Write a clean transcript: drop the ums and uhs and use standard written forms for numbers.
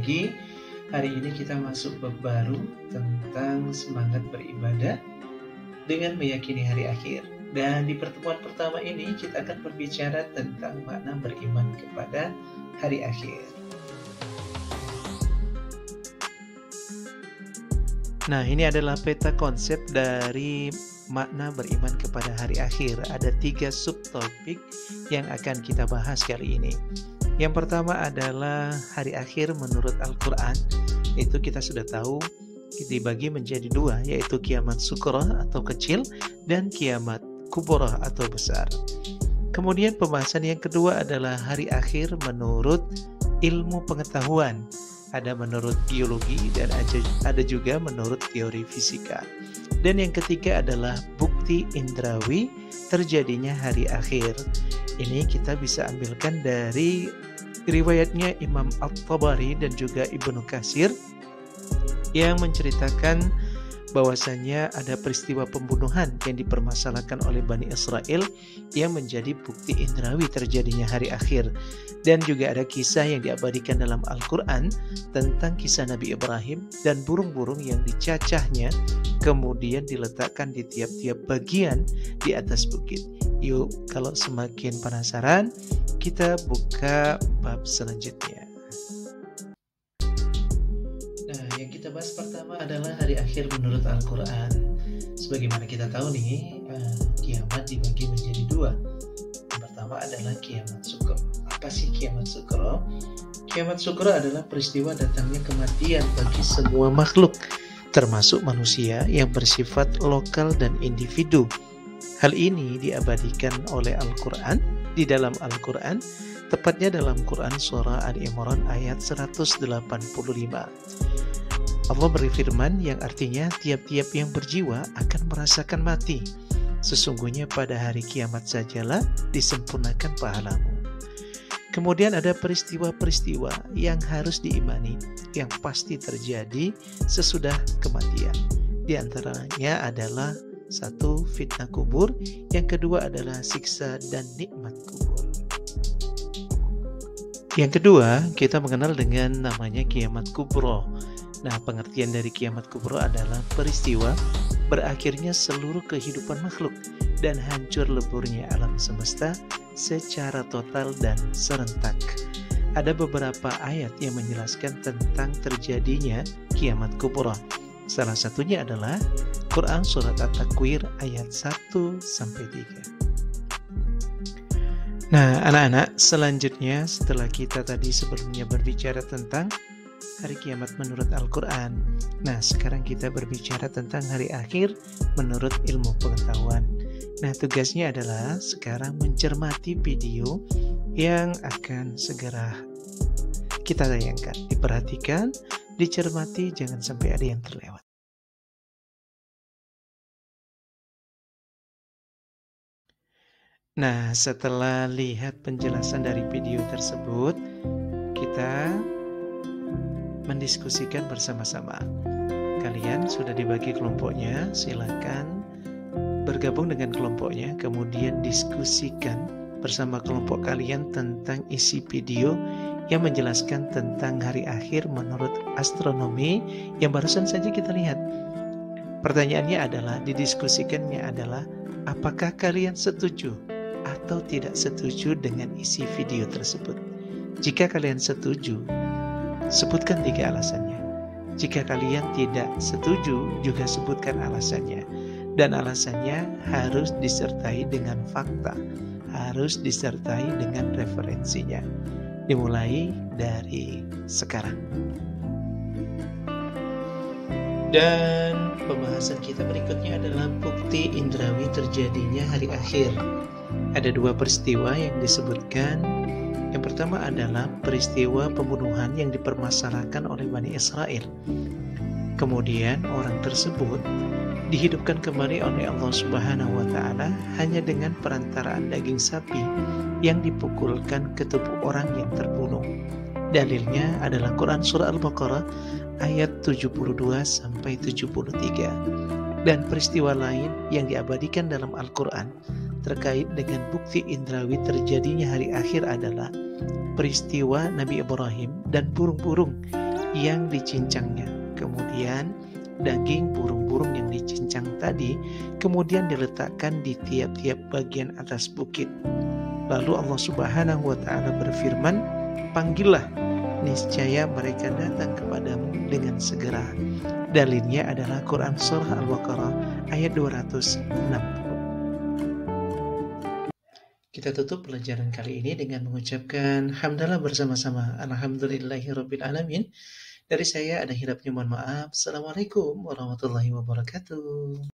pagi. Hari ini kita masuk bab baru tentang semangat beribadah dengan meyakini hari akhir. Dan di pertemuan pertama ini kita akan berbicara tentang makna beriman kepada hari akhir. Nah, ini adalah peta konsep dari makna beriman kepada hari akhir. Ada 3 subtopik yang akan kita bahas kali ini. Yang pertama adalah hari akhir menurut Al-Quran. Itu kita sudah tahu dibagi menjadi 2, yaitu kiamat sughra atau kecil dan kiamat kubra atau besar. Kemudian pembahasan yang kedua adalah hari akhir menurut ilmu pengetahuan. Ada menurut biologi dan ada juga menurut teori fisika. Dan yang ketiga adalah bukti indrawi terjadinya hari akhir. Ini kita bisa ambilkan dari riwayatnya Imam At-Tabari dan juga Ibnu Katsir yang menceritakan bahwasanya ada peristiwa pembunuhan yang dipermasalahkan oleh Bani Israel yang menjadi bukti indrawi terjadinya hari akhir. Dan juga ada kisah yang diabadikan dalam Al-Quran tentang kisah Nabi Ibrahim dan burung-burung yang dicacahnya kemudian diletakkan di tiap-tiap bagian di atas bukit. Yuk, kalau semakin penasaran, kita buka bab selanjutnya. Nah, yang kita bahas pertama adalah hari akhir menurut Al-Quran. Sebagaimana kita tahu nih, kiamat dibagi menjadi 2. Yang pertama adalah kiamat sughra. Apa sih kiamat sughra? Kiamat sughra adalah peristiwa datangnya kematian bagi semua makhluk, termasuk manusia yang bersifat lokal dan individu. Hal ini diabadikan oleh Al-Quran di dalam Al-Quran, tepatnya dalam Quran surah Al-Imran ayat 185. Allah berfirman yang artinya tiap-tiap yang berjiwa akan merasakan mati. Sesungguhnya pada hari kiamat sajalah disempurnakan pahalamu. Kemudian ada peristiwa-peristiwa yang harus diimani, yang pasti terjadi sesudah kematian. Di antaranya adalah 1. Fitnah kubur, yang kedua adalah siksa dan nikmat kubur. Yang kedua, kita mengenal dengan namanya kiamat kubro. Nah, pengertian dari kiamat kubro adalah peristiwa berakhirnya seluruh kehidupan makhluk dan hancur leburnya alam semesta secara total dan serentak. Ada beberapa ayat yang menjelaskan tentang terjadinya kiamat kubro. Salah satunya adalah Quran Surat At-Takwir ayat 1-3. Nah, anak-anak, selanjutnya setelah kita tadi sebelumnya berbicara tentang hari kiamat menurut Al-Quran. Nah, sekarang kita berbicara tentang hari akhir menurut ilmu pengetahuan. Nah, tugasnya adalah sekarang mencermati video yang akan segera kita tayangkan. Diperhatikan, dicermati, jangan sampai ada yang terlewat. Nah, setelah lihat penjelasan dari video tersebut, kita mendiskusikan bersama-sama. Kalian sudah dibagi kelompoknya, silakan bergabung dengan kelompoknya, kemudian diskusikan bersama kelompok kalian tentang isi video yang menjelaskan tentang hari akhir menurut astronomi yang barusan saja kita lihat. Pertanyaannya adalah, didiskusikannya adalah, apakah kalian setuju atau tidak setuju dengan isi video tersebut? Jika kalian setuju, sebutkan 3 alasannya. Jika kalian tidak setuju, juga sebutkan alasannya. Dan alasannya harus disertai dengan fakta, harus disertai dengan referensinya. Dimulai dari sekarang. Dan pembahasan kita berikutnya adalah bukti indrawi terjadinya hari akhir. Ada 2 peristiwa yang disebutkan. Yang pertama adalah peristiwa pembunuhan yang dipermasalahkan oleh Bani Israel. Kemudian orang tersebut dihidupkan kembali oleh Allah Subhanahu wa Ta'ala hanya dengan perantaraan daging sapi yang dipukulkan ke tubuh orang yang terbunuh. Dalilnya adalah Quran Surah Al-Baqarah ayat 72-73. Dan peristiwa lain yang diabadikan dalam Al-Quran terkait dengan bukti indrawi terjadinya hari akhir adalah peristiwa Nabi Ibrahim dan burung-burung yang dicincangnya. Kemudian daging burung-burung yang dicincang tadi kemudian diletakkan di tiap-tiap bagian atas bukit. Lalu Allah Subhanahu wa taala berfirman, "Panggillah, niscaya mereka datang kepadamu dengan segera." Dalilnya adalah Quran Surah Al-Baqarah ayat 260. Kita tutup pelajaran kali ini dengan mengucapkan hamdalah bersama-sama. Alhamdulillahirabbil alamin. Dari saya ada hilapnya mohon maaf. Assalamualaikum warahmatullahi wabarakatuh.